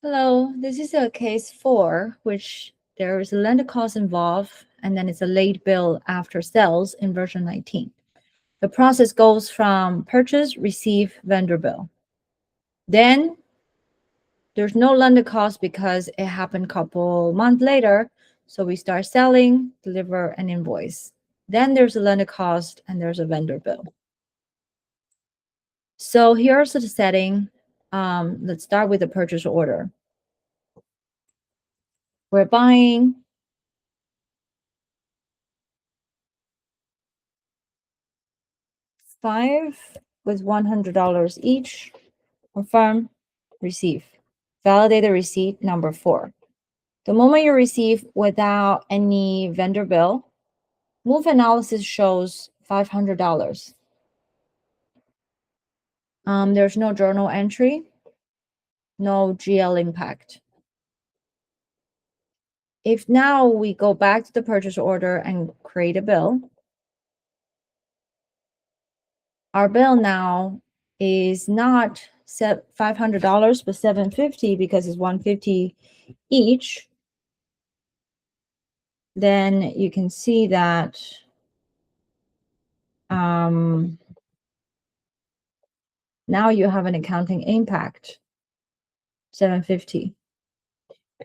Hello, this is a case 4, which there is a lender cost involved, and then it's a late bill after sales in version 19. The process goes from purchase, receive, vendor bill. Then there's no lender cost because it happened a couple months later. So we start selling, deliver an invoice. Then there's a lender cost and there's a vendor bill. So here's the setting. Let's start with the purchase order. We're buying 5 with $100 each. Confirm, receive. Validate the receipt, number 4. The moment you receive without any vendor bill, move analysis shows $500. There's no journal entry, no GL impact. If now we go back to the purchase order and create a bill, our bill now is not $500 but $750 because it's $150 each. Then you can see that now you have an accounting impact, $750.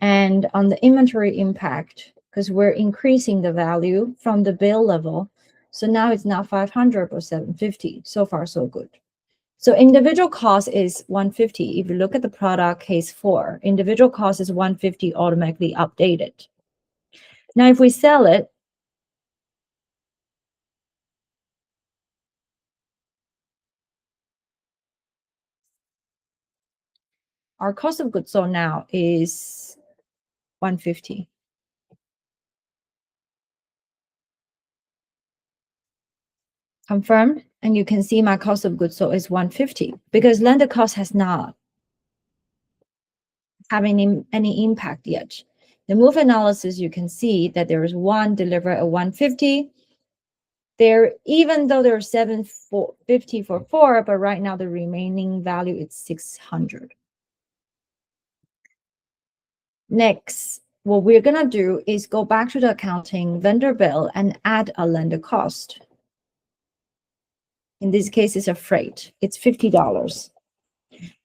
And on the inventory impact, because we're increasing the value from the bill level, so now it's not 500 but 750. So far, so good. So individual cost is 150. If you look at the product case 4, individual cost is 150 automatically updated. Now, if we sell it, our cost of goods sold now is 150. Confirm, and you can see my cost of goods sold is 150 because lender cost has not having any impact yet. The move analysis, you can see that there is one delivered at 150. There, even though there's 750 for 4, but right now the remaining value is 600. Next, what we're gonna do is go back to the accounting vendor bill and add a lender cost. In this case, it's a freight. It's $50.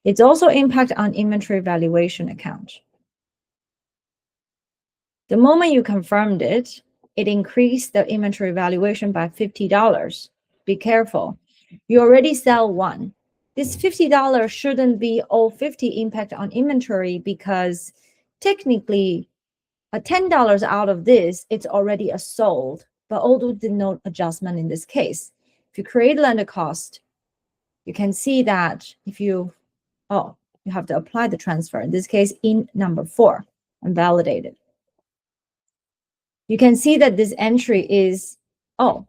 It's also impact on inventory valuation account. The moment you confirmed it, it increased the inventory valuation by $50. Be careful. You already sell one. This $50 shouldn't be all 50 impact on inventory because technically a $10 out of this, it's already a sold, but Odoo did no adjustment in this case. If you create lender cost, you can see that if you have to apply the transfer, in this case, in number 4, and validate it. You can see that this entry is,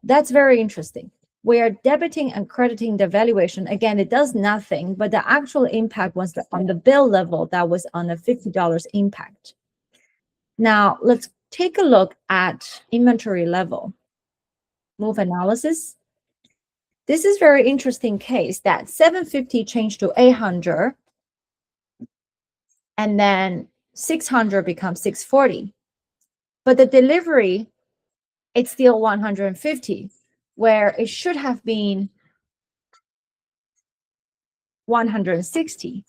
that's very interesting. We are debiting and crediting the valuation. Again, it does nothing, but the actual impact was on the bill level that was on a $50 impact. Now, let's take a look at inventory level. Move analysis. This is very interesting case that 750 changed to 800, and then 600 becomes 640. But the delivery, it's still 150, where it should have been 160.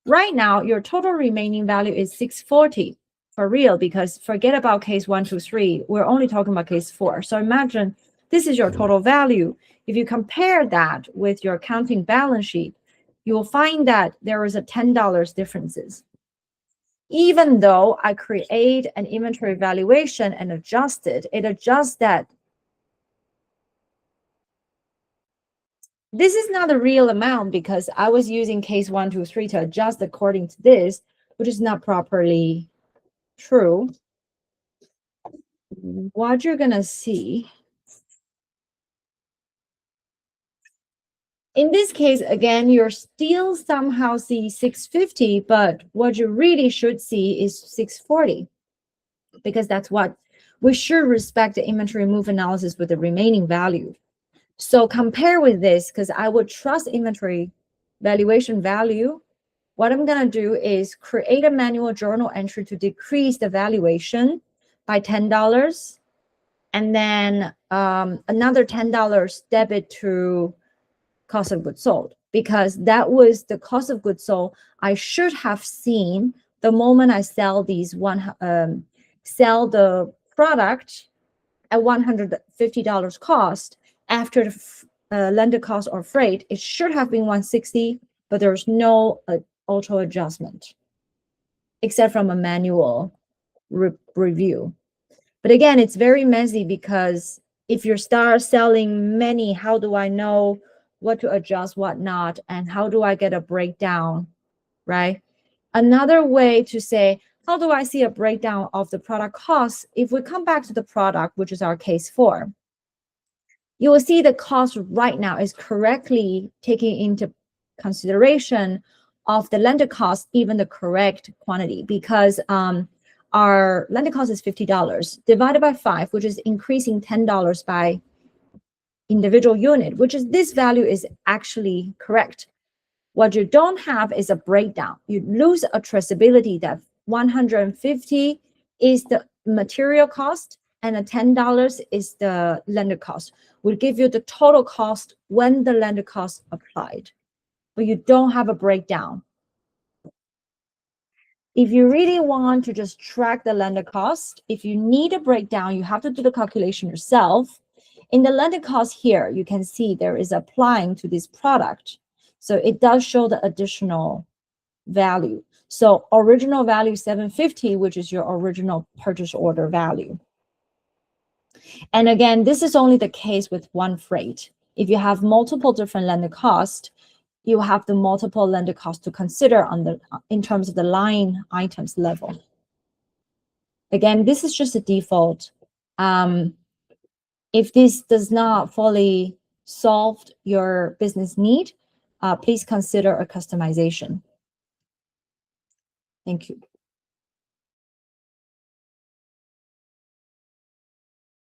Right now, your total remaining value is 640 for real, because forget about case 1, 2, 3. We're only talking about case 4. So imagine this is your total value. If you compare that with your accounting balance sheet, you will find that there is a $10 differences. Even though I create an inventory valuation and adjust it, it adjusts that this is not a real amount because I was using case 1, 2, 3 to adjust according to this, which is not properly true. What you're gonna see in this case, again, you're still somehow see 650, but what you really should see is 640, because that's what we should respect the inventory move analysis with the remaining value. So compare with this, because I would trust inventory valuation value what I'm going to do is create a manual journal entry to decrease the valuation by $10, and then another $10 debit to cost of goods sold, because that was the cost of goods sold I should have seen the moment I sell the product at $150 cost. After the lender cost or freight, it should have been $160, but there's no auto adjustment except from a manual review. But again, it's very messy, because if you start selling many, how do I know what to adjust, what not, and how do I get a breakdown, right? Another way to say, how do I see a breakdown of the product costs? If we come back to the product, which is our case 4, you will see the cost right now is correctly taking into consideration of the lender cost, even the correct quantity, because our lender cost is $50 divided by 5, which is increasing $10 by individual unit, which is this value is actually correct. What you don't have is a breakdown. You lose a traceability that 150 is the material cost and a $10 is the lender cost. Will give you the total cost when the lender cost applied, but you don't have a breakdown. If you really want to just track the lender cost, if you need a breakdown, you have to do the calculation yourself. In the lender cost here, you can see there is applying to this product. So it does show the additional value. So original value 750, which is your original purchase order value. And again, this is only the case with one freight. If you have multiple different lender costs, you have the multiple lender costs to consider in terms of the line items level. Again, this is just a default. If this does not fully solve your business need, please consider a customization. Thank you.